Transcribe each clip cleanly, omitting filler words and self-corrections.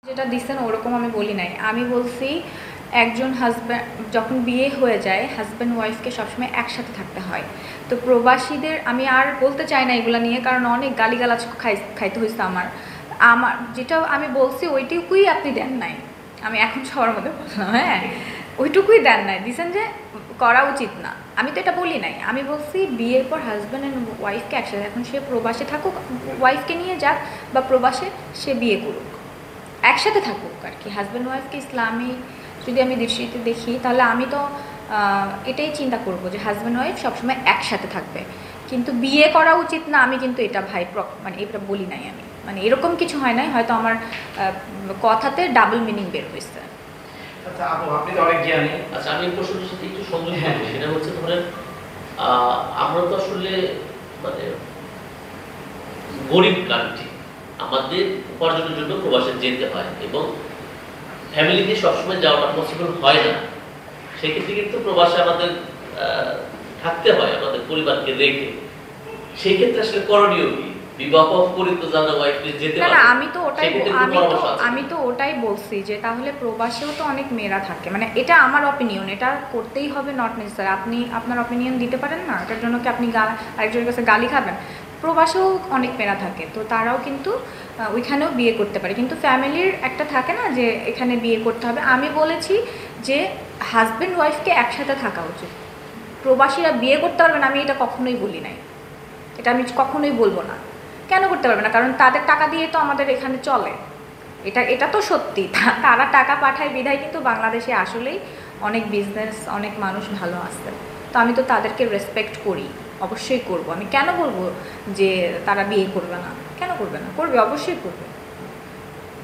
যেটা দিচ্ছেন ওরকম আমি বলি নাই। আমি বলছি একজন হাজব্যান্ড যখন বিয়ে হয়ে যায় হাজব্যান্ড ওয়াইফকে সবসময় একসাথে থাকতে হয়। তো প্রবাসীদের আমি আর বলতে চাই না এগুলো নিয়ে, কারণ অনেক গালিগালাজ খাইতে হয়েছে আমার। আমার যেটা আমি বলছি ওইটুকুই আপনি দেন নাই। আমি এখন সবার মধ্যে বললাম, হ্যাঁ ওইটুকুই দেন নাই, দিচ্ছেন যে করা উচিত না। আমি তো এটা বলি নাই, আমি বলছি বিয়ের পর হাজব্যান্ড অ্যান্ড ওয়াইফকে একসাথে, এখন সে প্রবাসে থাকুক ওয়াইফকে নিয়ে যাক, বা প্রবাসে সে বিয়ে করুক, একসাথে থাকুক আর কি। হাজব্যান্ড ওয়াইফকে ইসলামী যদি আমি দৃষ্টিতে দেখি তাহলে আমি তো এটাই চিন্তা করব যে হাজব্যান্ড ওয়াইফ সবসময় একসাথে থাকবে, কিন্তু বিয়ে করা উচিত না আমি কিন্তু এটা মানে এটা বলি নাই আমি, মানে এরকম কিছু হয় নাই, হয়তো আমার কথাতে ডাবল মিনিং বের হয়েছে। আচ্ছা আপু, আপনি তো অনেক জ্ঞানী। আচ্ছা আমি প্রশ্নটার সাথে একটু সংযোগ করব, সেটা হচ্ছে ধরেন আমরা তো আসলে মানে গরিব কান্ট্রি, আমাদের উপার্জনের জন্য প্রবাসে যেতে হয় এবং ফ্যামিলিকে সবসময় যাওয়াটা পসিবল হয় না। সেক্ষেত্রে কিন্তু প্রবাসে আমাদের থাকতে হয় আমাদের পরিবারকে রেখে। সেই ক্ষেত্রে আসলে করণীয় কি? বিবাহ করে তো জানা ওয়াইফকে যেতে পারে না, আমি তো ওটাই বলছি যে তাহলে প্রবাসেও তো অনেক মেয়েরা থাকে, মানে এটা আমার অপিনিয়ন, এটা করতেই হবে নট নেসেসারি। আপনি আপনার অপিনিয়ন দিতে পারেন না, এটার জন্য কি আপনি আরেকজনের কাছে গালি খাবেন? প্রবাসেও অনেক মেয়েরা থাকে, তো তারাও কিন্তু ওইখানেও বিয়ে করতে পারে, কিন্তু ফ্যামিলির একটা থাকে না যে এখানে বিয়ে করতে হবে। আমি বলেছি যে হাজব্যান্ড ওয়াইফকে একসাথে থাকা উচিত, প্রবাসীরা বিয়ে করতে পারবে না আমি এটা কখনোই বলি নাই, এটা আমি কখনোই বলবো না। কেন করতে পারবে না? কারণ তাদের টাকা দিয়ে তো আমাদের এখানে চলে, এটা তো সত্যি। তারা টাকা পাঠায় বিধায় কিন্তু বাংলাদেশে আসলেই অনেক বিজনেস, অনেক মানুষ ভালো আছে। তো আমি তো তাদেরকে রেসপেক্ট করি, অবশ্যই করব। আমি কেন বলবো যে তারা বিয়ে করবে না? কেন করবে না? করবে, অবশ্যই করবে,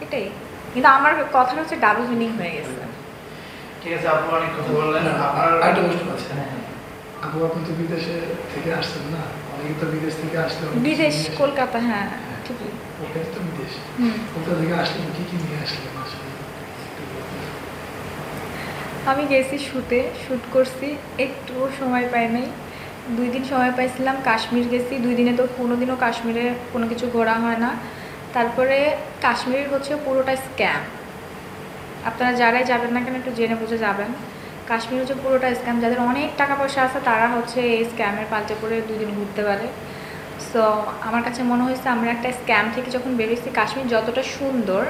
এটাই। কিন্তু আমার কথাটা হচ্ছে ডাবল মিনিং হয়ে গেছে। ঠিক আছে আপু, অনেক কথা বললেন। আপনার আরেকটা প্রশ্ন আছে। আপু আপনি তো বিদেশে থেকে আসছেন না, অনেকে তো বিদেশ থেকে আসতে বিদেশ কলকাতা, হ্যাঁ ঠিকই, ওখানে তো বিদেশ, কলকাতা থেকে আসলেন কি কি নিয়ে আসলেন আসলে? আমি গেছি শ্যুট করছি, একটুও সময় পাই নাই। 2 দিন সময় পাইছিলাম, কাশ্মীর গেছি 2 দিনে, তো কোনোদিনও কাশ্মীরে কোনো কিছু ঘোরা হয় না। তারপরে কাশ্মীরের হচ্ছে পুরোটা স্ক্যাম, আপনারা যারাই যাবেন না কেন একটু জেনে বুঝে যাবেন। কাশ্মীর হচ্ছে পুরোটা স্ক্যাম, যাদের অনেক টাকা পয়সা আছে তারা হচ্ছে এই স্ক্যামের পাল্টে পড়ে 2 দিন ঘুরতে পারে। সো আমার কাছে মনে হয়েছে আমরা একটা স্ক্যাম থেকে যখন বেরিয়েছি, কাশ্মীর যতটা সুন্দর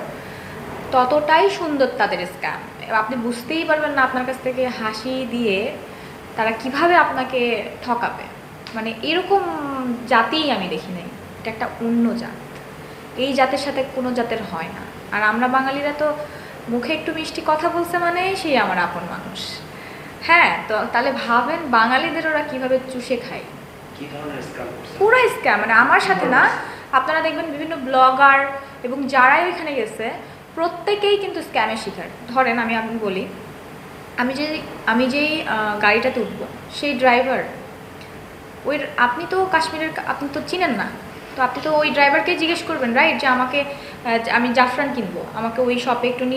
ততটাই সুন্দর তাদের স্ক্যাম। আপনি বুঝতেই পারবেন না আপনার কাছ থেকে হাসি দিয়ে তারা কিভাবে আপনাকে ঠকাবে, মানে এরকম জাতিই আমি দেখি নাই। এটা একটা অন্য জাত, এই জাতের সাথে কোনো জাতের হয় না। আর আমরা বাঙালিরা তো মুখে একটু মিষ্টি কথা বলছে মানে সেই আমার আপন মানুষ। হ্যাঁ, তো তাহলে ভাবেন বাঙালিদের ওরা কিভাবে চুষে খায়, কি ধরনের স্ক্যাম করছে? পুরো স্ক্যাম। মানে আমার সাথে না, আপনারা দেখবেন বিভিন্ন ব্লগার এবং যারাই ওইখানে গেছে প্রত্যেকেই কিন্তু স্ক্যামের শিকার। ধরেন আমি বলি, আমি যেই গাড়িটাতে উঠবো সেই ড্রাইভার, আপনি তো কাশ্মীরের, আপনি তো চিনেন না, তো আপনি তো ওই ড্রাইভারকে জিজ্ঞেস করবেন রাইট, যে আমি জাফরান কিনবো, আমাকে ওই শপে একটু